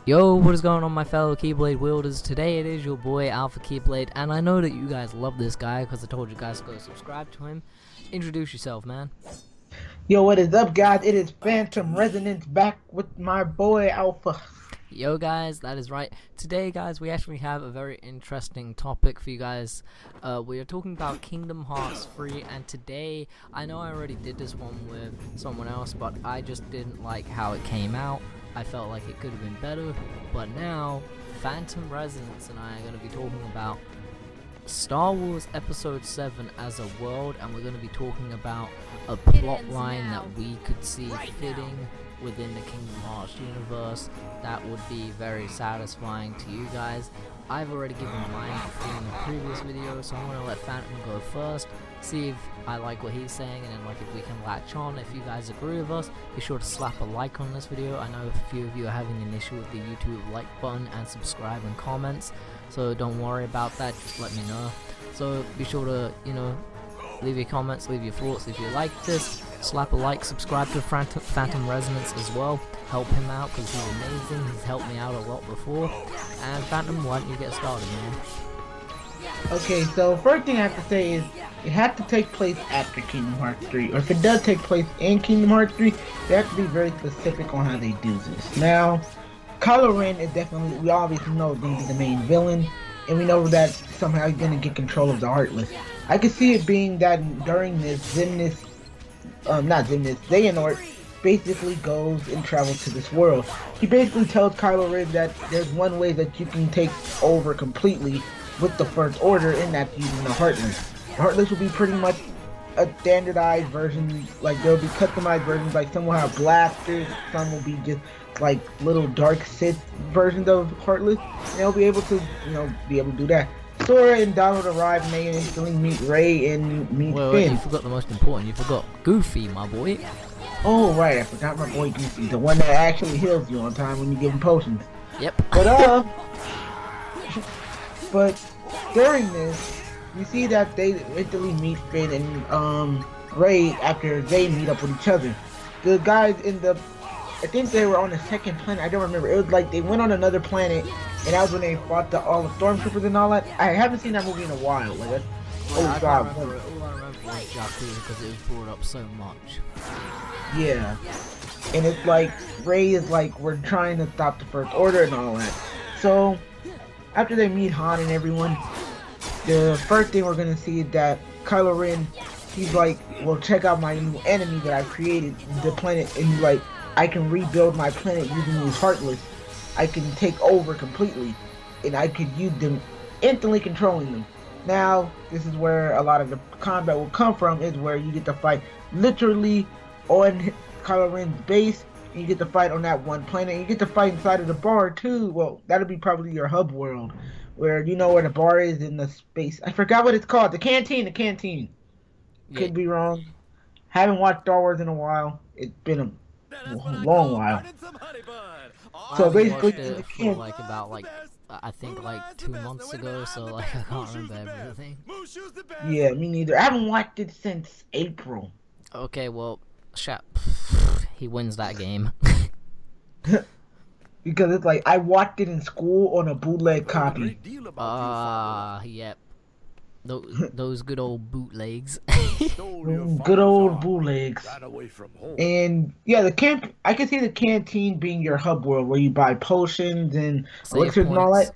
Yo, what is going on, my fellow Keyblade wielders? Today it is your boy AlphaKeyBlade, and I know that you guys love this guy because I told you guys to go subscribe to him. Introduce yourself, man. Yo, what is up, guys? It is Phantom Resonance back with my boy Alpha. Yo, guys, that is right. Today, guys, we actually have a very interesting topic for you guys. We are talking about Kingdom Hearts 3, and today, I know I already did this one with someone else, but I just didn't like how it came out. I felt like it could have been better, but now, Phantom Resonance and I are going to be talking about Star Wars Episode 7 as a world, and we're going to be talking about a plot line that we could see fitting within the Kingdom Hearts universe that would be very satisfying to you guys. I've already given mine in the previous video, so I'm going to let Phantom go first, see if I like what he's saying, and then like if we can latch on. If you guys agree with us, be sure to slap a like on this video. I know a few of you are having an issue with the YouTube like button and subscribe and comments, so don't worry about that, just let me know. So be sure to, leave your comments, leave your thoughts. If you like this, slap a like, subscribe to Phantom Resonance as well, help him out because he's amazing, he's helped me out a lot before. And Phantom, why don't you get started, man? Okay, so first thing I have to say is it has to take place after Kingdom Hearts 3, or if it does take place in Kingdom Hearts 3, they have to be very specific on how they do this. Now, Kylo Ren is definitely, we obviously know, going to be the main villain, and we know that somehow he's going to get control of the Heartless. I can see it being that during this, Xehanort basically goes and travels to this world. He basically tells Kylo Ren that there's one way that you can take over completely with the First Order, and that's using the Heartless. The Heartless will be pretty much a standardized version, like there'll be customized versions, like some will have blasters, some will be just like little dark Sith versions of Heartless, and they'll be able to, be able to do that. Sora and Donald arrive, and they instantly meet Rey and meet Finn. You forgot the most important, you forgot Goofy, my boy. Oh right, I forgot my boy Goofy, the one that actually heals you on time when you give him potions. Yep. But during this, you see that they instantly meet Finn and Rey after they meet up with each other. The guys in the, I think they were on the second planet, I don't remember. It was like they went on another planet, and that was when they fought all the stormtroopers and all that. I haven't seen that movie in a while. Like that's, I can't remember it. All I remember was Jakku because it was brought up so much. Yeah. And it's like, Rey is like, we're trying to stop the First Order and all that. So, after they meet Han and everyone, the first thing we're gonna see is that Kylo Ren, he's like, well, check out my new enemy that I created, the planet, and he's like, I can rebuild my planet using these Heartless. I can take over completely, and I could use them, instantly controlling them. Now, this is where a lot of the combat will come from, is where you get to fight literally on Kylo Ren's base, and you get to fight on that one planet, and you get to fight inside of the bar too. Well, that'll be probably your hub world, where you know where the bar is in the space. I forgot what it's called. The canteen. Could be wrong. Haven't watched Star Wars in a while. It's been a long while. So basically, I think like 2 months ago, so like I can't remember everything. Yeah, me neither. I haven't watched it since April. Okay, well, he wins that game. Because it's like, I watched it in school on a bootleg copy. Yep. Those good old bootlegs. Good old bootlegs. And yeah, I can see the canteen being your hub world where you buy potions and elixirs and all that.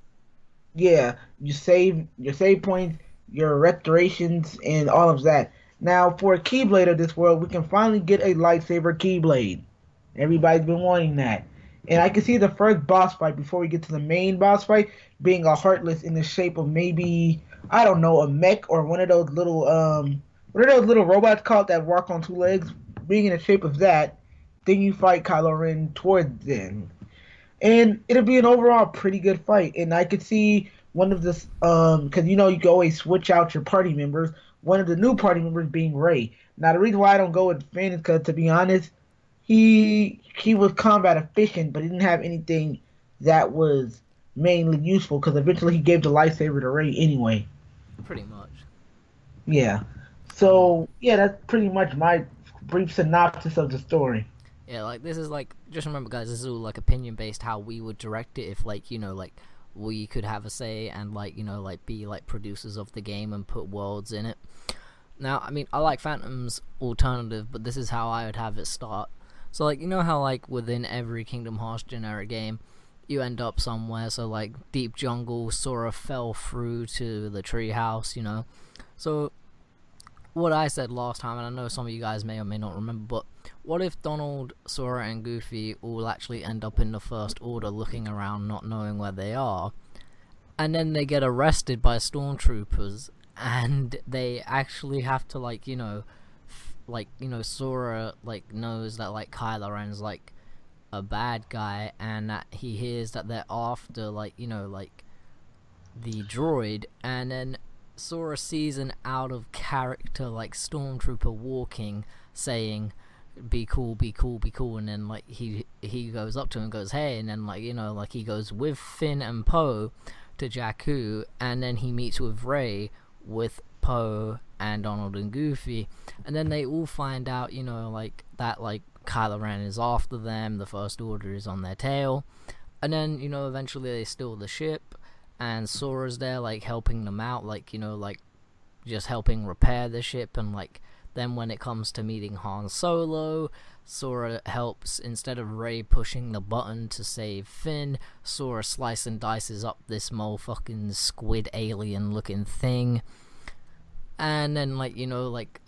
Yeah, you save your save points, your restorations, and all of that. Now, for a Keyblade of this world, we can finally get a lightsaber Keyblade. Everybody's been wanting that. And I can see the first boss fight, before we get to the main boss fight, being a Heartless in the shape of maybe, I don't know, a mech or one of those little robots called that walk on two legs, being in the shape of that. Then you fight Kylo Ren towards them. And it'll be an overall pretty good fight. And I could see one of the, because you can always switch out your party members. One of the new party members being Rey. Now, the reason why I don't go with Finn is because, to be honest, he was combat efficient, but he didn't have anything that was mainly useful, because eventually he gave the lightsaber to Rey anyway. Pretty much. Yeah. So, yeah, that's pretty much my brief synopsis of the story. Yeah, like this is like, just remember guys, this is all like opinion based how we would direct it if like, you know, like we could have a say and like, you know, like be like producers of the game and put worlds in it. Now, I mean, I like Phantom's alternative, but this is how I would have it start. So like, you know how like within every Kingdom Hearts generic game you end up somewhere, so like deep jungle, Sora fell through to the treehouse, you know. So what I said last time, and I know some of you guys may or may not remember, but what if Donald, Sora, and Goofy all actually end up in the First Order looking around not knowing where they are, and then they get arrested by stormtroopers, and they actually have to, like, you know, Sora, like, knows that, like, Kylo Ren's, like, a bad guy, and that he hears that they're after, like, you know, like, the droid, and then Sora sees an out of character like stormtrooper walking, saying, "Be cool, be cool, be cool," and then like he goes up to him and goes, "Hey," and then like, you know, like he goes with Finn and Poe to Jakku, and then he meets with Rey with Poe and Donald and Goofy, and then they all find out, you know, like that like Kylo Ren is after them, the First Order is on their tail, and then, you know, eventually they steal the ship. And Sora's there, like, helping them out, like, you know, like, just helping repair the ship, and, like, then when it comes to meeting Han Solo, Sora helps, instead of Rey pushing the button to save Finn, Sora slice and dices up this motherfucking squid alien-looking thing, and then, like, you know, like,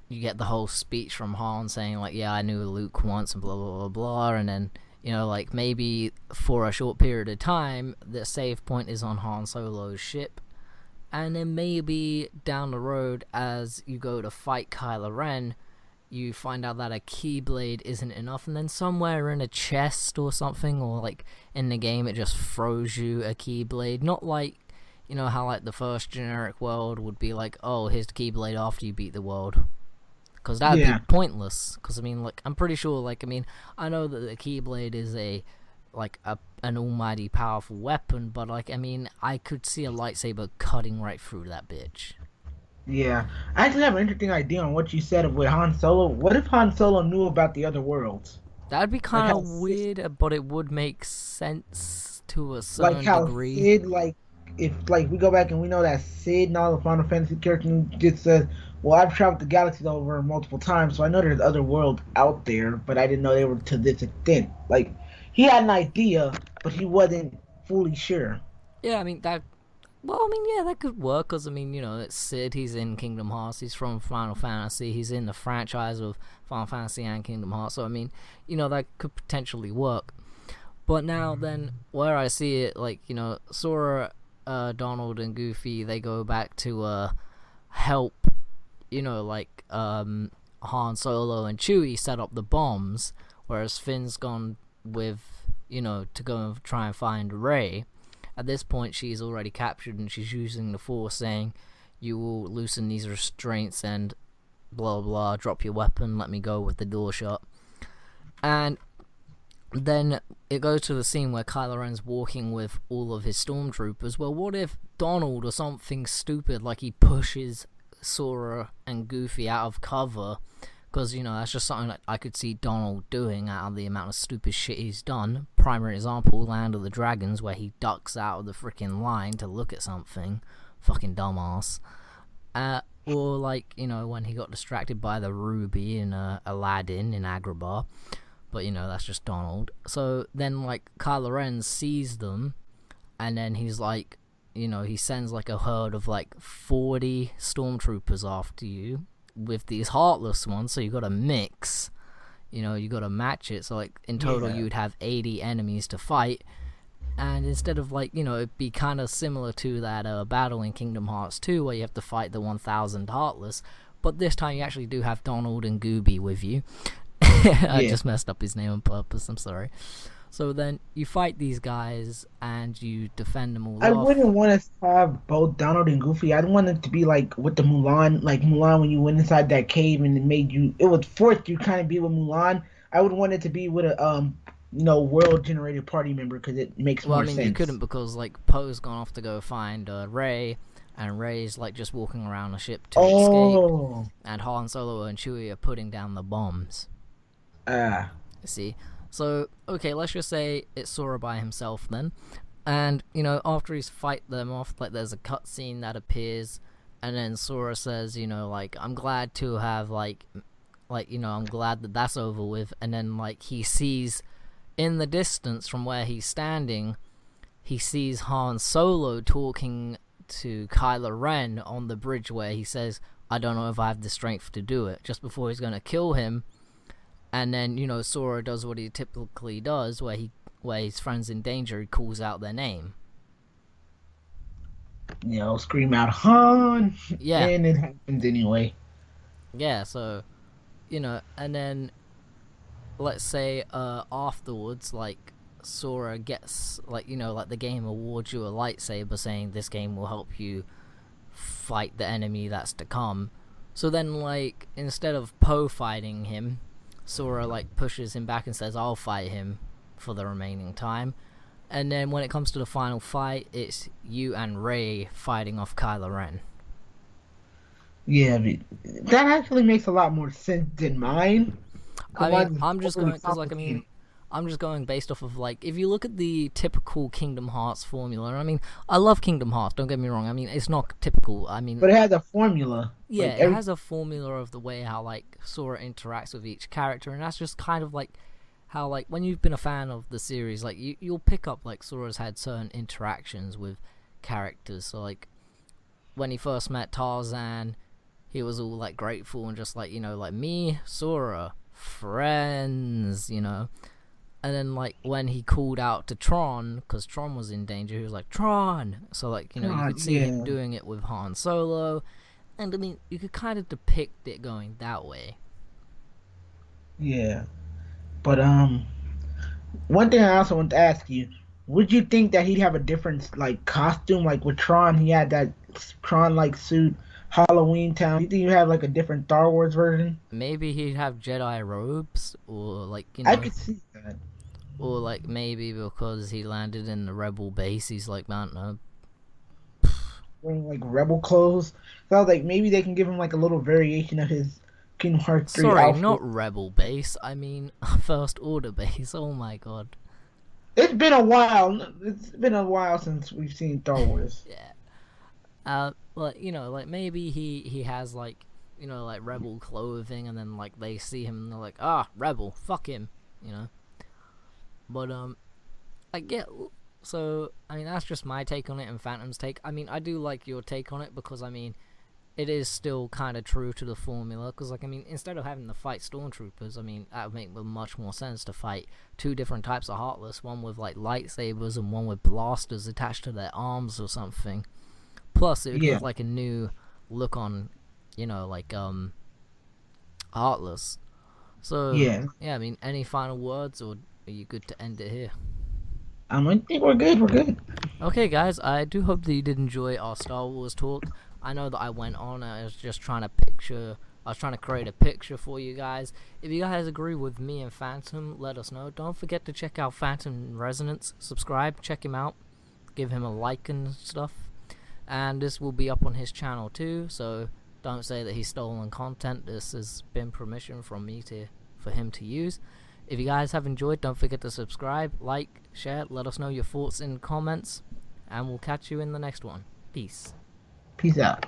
you get the whole speech from Han saying, like, yeah, I knew Luke once, and blah, blah, blah, blah, and then, you know, like, maybe for a short period of time, the save point is on Han Solo's ship. And then maybe down the road, as you go to fight Kylo Ren, you find out that a Keyblade isn't enough. And then somewhere in a chest or something, or, like, in the game, it just throws you a Keyblade. Not like, you know, how, like, the first generic world would be like, oh, here's the Keyblade after you beat the world. Because that would be pointless. Because, I mean, like, I'm pretty sure, like, I mean, I know that the Keyblade is an almighty powerful weapon, but, like, I mean, I could see a lightsaber cutting right through that bitch. Yeah. I actually have an interesting idea on what you said with Han Solo. What if Han Solo knew about the other worlds? That would be kind of weird, but it would make sense to a certain like how degree. Sid, like, if, like, we go back and we know that Sid and all the Final Fantasy characters just said, well, I've traveled the galaxies over multiple times, so I know there's other worlds out there, but I didn't know they were to this extent. Like, he had an idea, but he wasn't fully sure. Yeah, I mean, that... Well, I mean, yeah, that could work, because, I mean, you know, it's Sid, he's in Kingdom Hearts, he's from Final Fantasy, he's in the franchise of Final Fantasy and Kingdom Hearts, so, I mean, you know, that could potentially work. But now, then, where I see it, like, you know, Sora, Donald, and Goofy, they go back to, help, you know, like, Han Solo and Chewie set up the bombs, whereas Finn's gone with, you know, to go and try and find Rey. At this point, she's already captured, and she's using the Force, saying, you will loosen these restraints and blah blah, drop your weapon, let me go with the door shut. And then it goes to the scene where Kylo Ren's walking with all of his stormtroopers. Well, what if Donald or something stupid, like he pushes Sora and Goofy out of cover, because, you know, that's just something that I could see Donald doing out of the amount of stupid shit he's done. Primary example, Land of the Dragons, where he ducks out of the freaking line to look at something. Fucking dumbass. Or, like, you know, when he got distracted by the ruby in Aladdin in Agrabah. But, you know, that's just Donald. So then, like, Kylo Ren sees them, and then he's like, you know, he sends, like, a herd of, like, 40 stormtroopers after you with these heartless ones, so you gotta mix, you know, you gotta match it, so, like, in total you'd have 80 enemies to fight, and instead of, like, you know, it'd be kind of similar to that battle in Kingdom Hearts 2, where you have to fight the 1000 heartless, but this time you actually do have Donald and Gooby with you. I just messed up his name on purpose, I'm sorry. So then you fight these guys and you defend them all I off. wouldn't want to have both Donald and Goofy. I'd want it to be like with the Mulan, like Mulan when you went inside that cave and it would force you kind of be with Mulan. I would want it to be with a you know, world generated party member, because it makes more sense. Well, I mean, you couldn't, because, like, Poe's gone off to go find Rey, and Rey's, like, just walking around the ship to escape, and Han Solo and Chewie are putting down the bombs. See, so okay, let's just say it's Sora by himself then, and you know after he's fight them off, like there's a cutscene that appears, and then Sora says, you know, like I'm glad to have like you know I'm glad that that's over with, and then like he sees in the distance from where he's standing, he sees Han Solo talking to Kylo Ren on the bridge where he says, I don't know if I have the strength to do it, just before he's gonna kill him. And then, you know, Sora does what he typically does, where his friend's in danger, he calls out their name. You know, scream out Han, Yeah. and it happens anyway. Yeah, so, you know, and then, let's say, afterwards, like, Sora gets, like, you know, like the game awards you a lightsaber saying this game will help you fight the enemy that's to come. So then, like, instead of Poe fighting him, Sora like pushes him back and says, I'll fight him for the remaining time. And then when it comes to the final fight, it's you and Rey fighting off Kylo Ren. Yeah, that actually makes a lot more sense than mine. I mean, I'm just going because, like, I mean, I'm just going based off of, like, if you look at the typical Kingdom Hearts formula, I mean, I love Kingdom Hearts, don't get me wrong, I mean, it's not typical, I mean... But it has a formula. Yeah, like it has a formula of the way how, like, Sora interacts with each character, and that's just kind of, like, how, like, when you've been a fan of the series, like, you'll pick up, like, Sora's had certain interactions with characters, so, like, when he first met Tarzan, he was all, like, grateful and just, like, you know, like, me, Sora, friends, you know... And then, like, when he called out to Tron, because Tron was in danger, he was like, Tron! So, like, you know, you could see him doing it with Han Solo. And, I mean, you could kind of depict it going that way. Yeah. But, one thing I also want to ask you, would you think that he'd have a different, like, costume? Like, with Tron, he had that Tron-like suit, Halloween Town. Do you think you have, like, a different Star Wars version? Maybe he'd have Jedi robes, or, like, you know... I could see that. Or, like, maybe because he landed in the Rebel base, he's like, I don't know. Wearing, like, Rebel clothes. So I was like, maybe they can give him, like, a little variation of his Kingdom Hearts 3 Sorry, outfit. not Rebel base, I mean First Order base, oh my god. It's been a while. It's been a while since we've seen Star Wars. Yeah. Like, you know, like, maybe he has, like, you know, like, Rebel clothing, and then, like, they see him, and they're like, Rebel, fuck him, you know? But, I get, so, I mean, that's just my take on it and Phantom's take. I mean, I do like your take on it, because, I mean, it is still kind of true to the formula, because, like, I mean, instead of having to fight stormtroopers, I mean, that would make much more sense to fight two different types of Heartless, one with, like, lightsabers and one with blasters attached to their arms or something. Plus, it would give, like, a new look on, you know, like, Heartless. So, yeah, I mean, any final words, or are you good to end it here? I think we're good. Okay, guys, I do hope that you did enjoy our Star Wars talk. I know that I went on, I was just trying to create a picture for you guys. If you guys agree with me and Phantom, let us know. Don't forget to check out Phantom Resonance. Subscribe, check him out, give him a like and stuff. And this will be up on his channel too, so don't say that he's stolen content. This has been permission from me for him to use. If you guys have enjoyed, don't forget to subscribe, like, share, let us know your thoughts in the comments, and we'll catch you in the next one. Peace. Peace out.